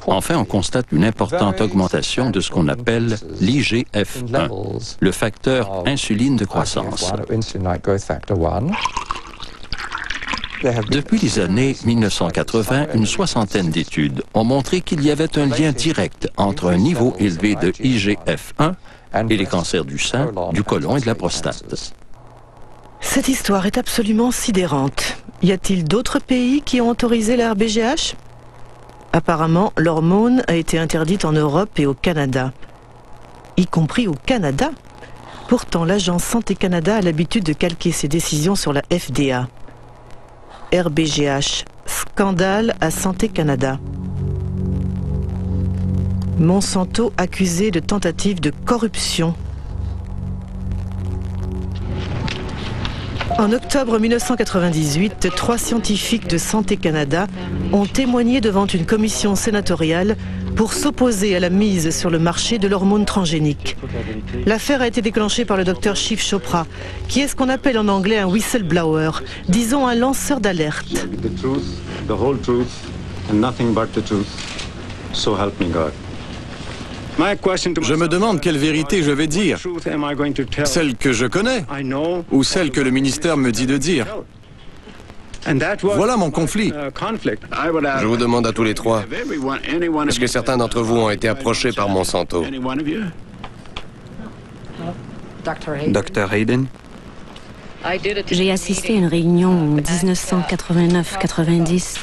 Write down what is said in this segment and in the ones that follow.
Enfin, on constate une importante augmentation de ce qu'on appelle l'IGF-1, le facteur insuline de croissance. Depuis les années 1980, une soixantaine d'études ont montré qu'il y avait un lien direct entre un niveau élevé de IGF-1 et les cancers du sein, du côlon et de la prostate. Cette histoire est absolument sidérante. Y a-t-il d'autres pays qui ont autorisé la RBGH? Apparemment, l'hormone a été interdite en Europe et au Canada. Y compris au Canada? Pourtant, l'agence Santé Canada a l'habitude de calquer ses décisions sur la FDA. RBGH, scandale à Santé Canada. Monsanto accusé de tentative de corruption. En octobre 1998, 3 scientifiques de Santé Canada ont témoigné devant une commission sénatoriale pour s'opposer à la mise sur le marché de l'hormone transgénique. L'affaire a été déclenchée par le docteur Shiv Chopra, qui est ce qu'on appelle en anglais un whistleblower, disons un lanceur d'alerte. Je me demande quelle vérité je vais dire. Celle que je connais ou celle que le ministère me dit de dire. Voilà mon conflit. Je vous demande à tous les trois, est-ce que certains d'entre vous ont été approchés par Monsanto? Dr. Hayden. J'ai assisté à une réunion en 1989-90.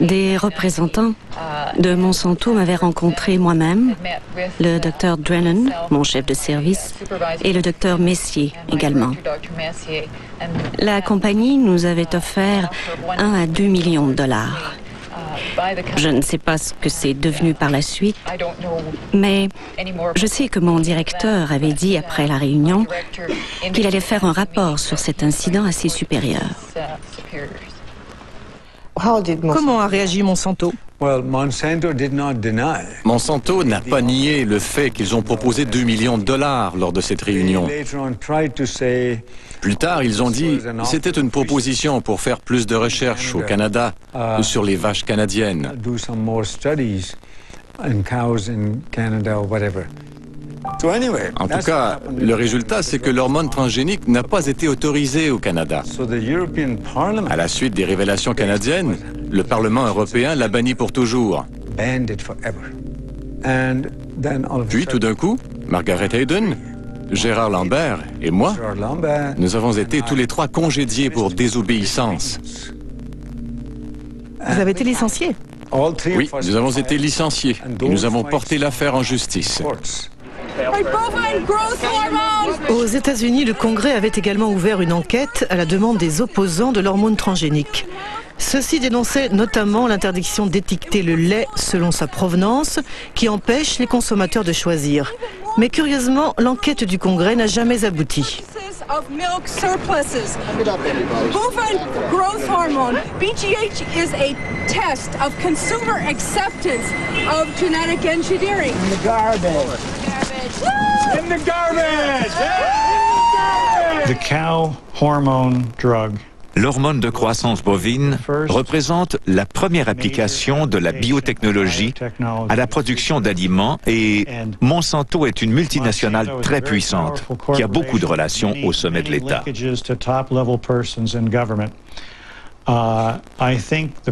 Des représentants de Monsanto m'avaient rencontré moi-même, le Dr. Drennan, mon chef de service, et le Dr. Messier également. La compagnie nous avait offert 1 à 2 millions de dollars. Je ne sais pas ce que c'est devenu par la suite, mais je sais que mon directeur avait dit après la réunion qu'il allait faire un rapport sur cet incident à ses supérieurs. Comment a réagi Monsanto? Monsanto n'a pas nié le fait qu'ils ont proposé 2 millions de dollars lors de cette réunion. Plus tard, ils ont dit que c'était une proposition pour faire plus de recherches au Canada sur les vaches canadiennes. En tout cas, le résultat, c'est que l'hormone transgénique n'a pas été autorisée au Canada. À la suite des révélations canadiennes, le Parlement européen l'a banni pour toujours. Puis, tout d'un coup, Margaret Hayden, Gérard Lambert et moi, nous avons été tous les trois congédiés pour désobéissance. Vous avez été licencié? Oui, nous avons été licenciés et nous avons porté l'affaire en justice. Aux États-Unis, le Congrès avait également ouvert une enquête à la demande des opposants de l'hormone transgénique. Ceux-ci dénonçaient notamment l'interdiction d'étiqueter le lait selon sa provenance, qui empêche les consommateurs de choisir. Mais curieusement, l'enquête du Congrès n'a jamais abouti. Bovine growth hormone, BGH, is a test of consumer acceptance of genetic engineering. In the garbage. In the garbage! The cow hormone drug. L'hormone de croissance bovine représente la première application de la biotechnologie à la production d'aliments et Monsanto est une multinationale très puissante qui a beaucoup de relations au sommet de l'État.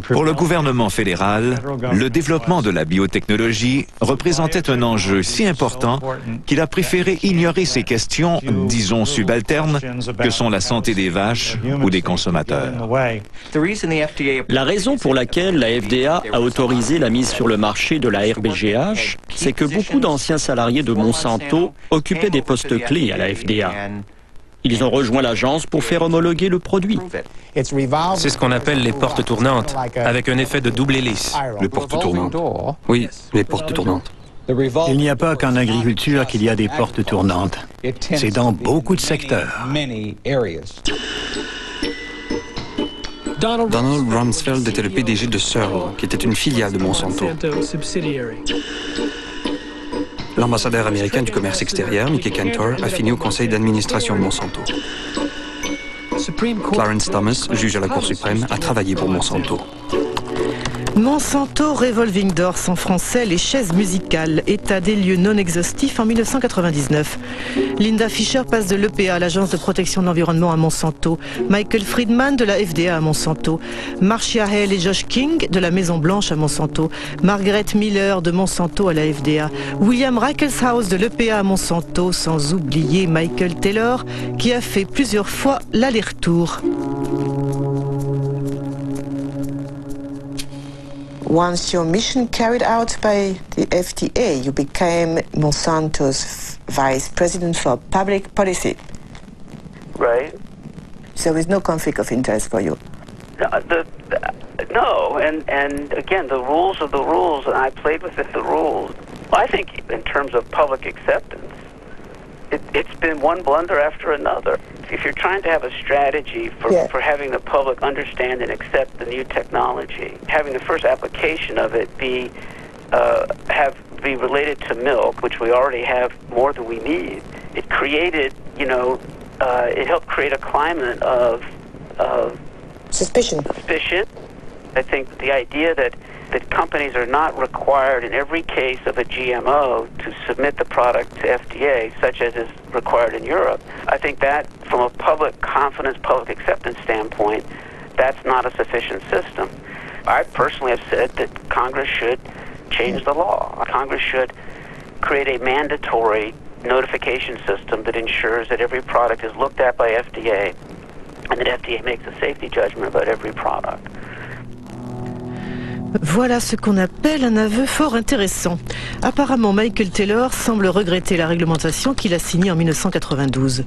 Pour le gouvernement fédéral, le développement de la biotechnologie représentait un enjeu si important qu'il a préféré ignorer ces questions, disons subalternes, que sont la santé des vaches ou des consommateurs. La raison pour laquelle la FDA a autorisé la mise sur le marché de la RBGH, c'est que beaucoup d'anciens salariés de Monsanto occupaient des postes clés à la FDA. Ils ont rejoint l'agence pour faire homologuer le produit. C'est ce qu'on appelle les portes tournantes, avec un effet de double hélice. Les portes tournantes. Oui, les portes tournantes. Il n'y a pas qu'en agriculture qu'il y a des portes tournantes. C'est dans beaucoup de secteurs. Donald Rumsfeld était le PDG de Searle, qui était une filiale de Monsanto. L'ambassadeur américain du commerce extérieur, Mickey Cantor, a fini au conseil d'administration de Monsanto. Clarence Thomas, juge à la Cour suprême, a travaillé pour Monsanto. Monsanto Revolving Doors, en français les chaises musicales, état des lieux non exhaustif en 1999. Linda Fisher passe de l'EPA à l'Agence de protection de l'environnement à Monsanto, Michael Friedman de la FDA à Monsanto, Marcia Hale et Josh King de la Maison Blanche à Monsanto, Margaret Miller de Monsanto à la FDA, William Reichelshaus de l'EPA à Monsanto, sans oublier Michael Taylor qui a fait plusieurs fois l'aller-retour. Once your mission carried out by the FDA, you became Monsanto's vice president for public policy. Right. So there is no conflict of interest for you. No, and again, the rules are the rules, and I played within the rules. I think in terms of public acceptance, it's been one blunder after another. If you're trying to have a strategy for having the public understand and accept the new technology, having the first application of it be related to milk, which we already have more than we need, it created, it helped create a climate of suspicion. I think the idea that companies are not required in every case of a GMO to submit the product to FDA, such as is required in Europe. I think that, from a public confidence, public acceptance standpoint, that's not a sufficient system. I personally have said that Congress should change the law. Congress should create a mandatory notification system that ensures that every product is looked at by FDA and that FDA makes a safety judgment about every product. Voilà ce qu'on appelle un aveu fort intéressant. Apparemment, Michael Taylor semble regretter la réglementation qu'il a signée en 1992.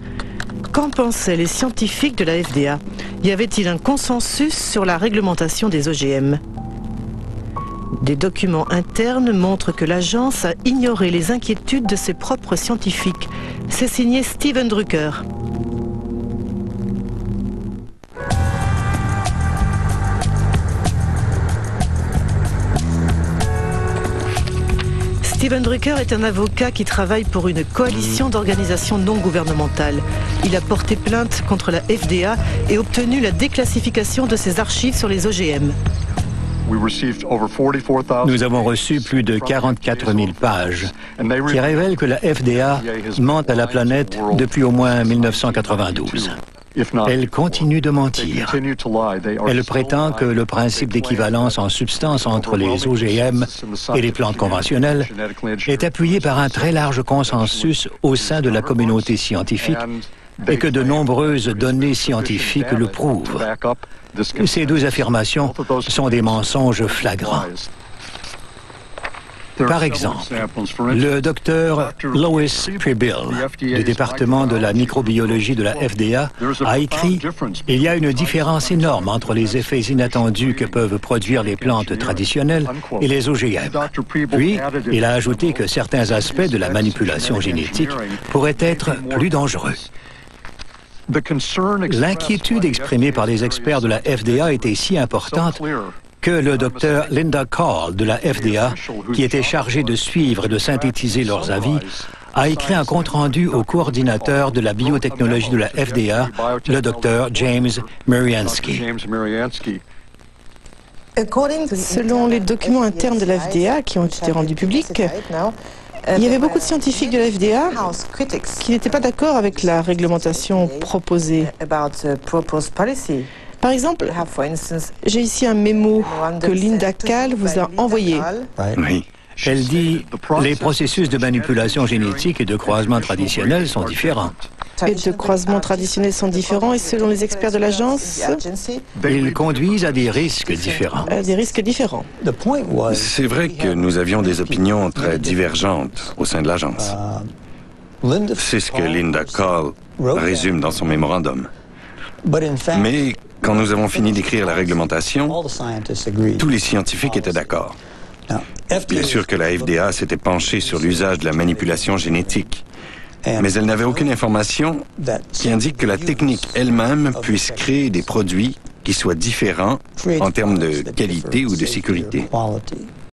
Qu'en pensaient les scientifiques de la FDA? Y avait-il un consensus sur la réglementation des OGM? Des documents internes montrent que l'agence a ignoré les inquiétudes de ses propres scientifiques. C'est signé Steven Drucker. Steven Drucker est un avocat qui travaille pour une coalition d'organisations non gouvernementales. Il a porté plainte contre la FDA et obtenu la déclassification de ses archives sur les OGM. Nous avons reçu plus de 44 000 pages qui révèlent que la FDA ment à la planète depuis au moins 1992. Elle continue de mentir. Elle prétend que le principe d'équivalence en substance entre les OGM et les plantes conventionnelles est appuyé par un très large consensus au sein de la communauté scientifique et que de nombreuses données scientifiques le prouvent. Ces deux affirmations sont des mensonges flagrants. Par exemple, le docteur Lois Prebill du département de la microbiologie de la FDA a écrit « Il y a une différence énorme entre les effets inattendus que peuvent produire les plantes traditionnelles et les OGM. » Puis, il a ajouté que certains aspects de la manipulation génétique pourraient être plus dangereux. L'inquiétude exprimée par les experts de la FDA était si importante que le docteur Linda Call de la FDA, qui était chargé de suivre et de synthétiser leurs avis, a écrit un compte-rendu au coordinateur de la biotechnologie de la FDA, le docteur James Mariansky. Selon les documents internes de la FDA qui ont été rendus publics, il y avait beaucoup de scientifiques de la FDA qui n'étaient pas d'accord avec la réglementation proposée. Par exemple, j'ai ici un mémo que Linda Call vous a envoyé. Oui. Elle dit « Les processus de manipulation génétique et de croisement traditionnel sont différents. » Et de croisements traditionnels sont différents et selon les experts de l'agence, ils conduisent à des risques différents. C'est vrai que nous avions des opinions très divergentes au sein de l'agence. C'est ce que Linda Call résume dans son mémorandum. Mais quand nous avons fini d'écrire la réglementation, tous les scientifiques étaient d'accord. Bien sûr que la FDA s'était penchée sur l'usage de la manipulation génétique, mais elle n'avait aucune information qui indique que la technique elle-même puisse créer des produits qui soient différents en termes de qualité ou de sécurité.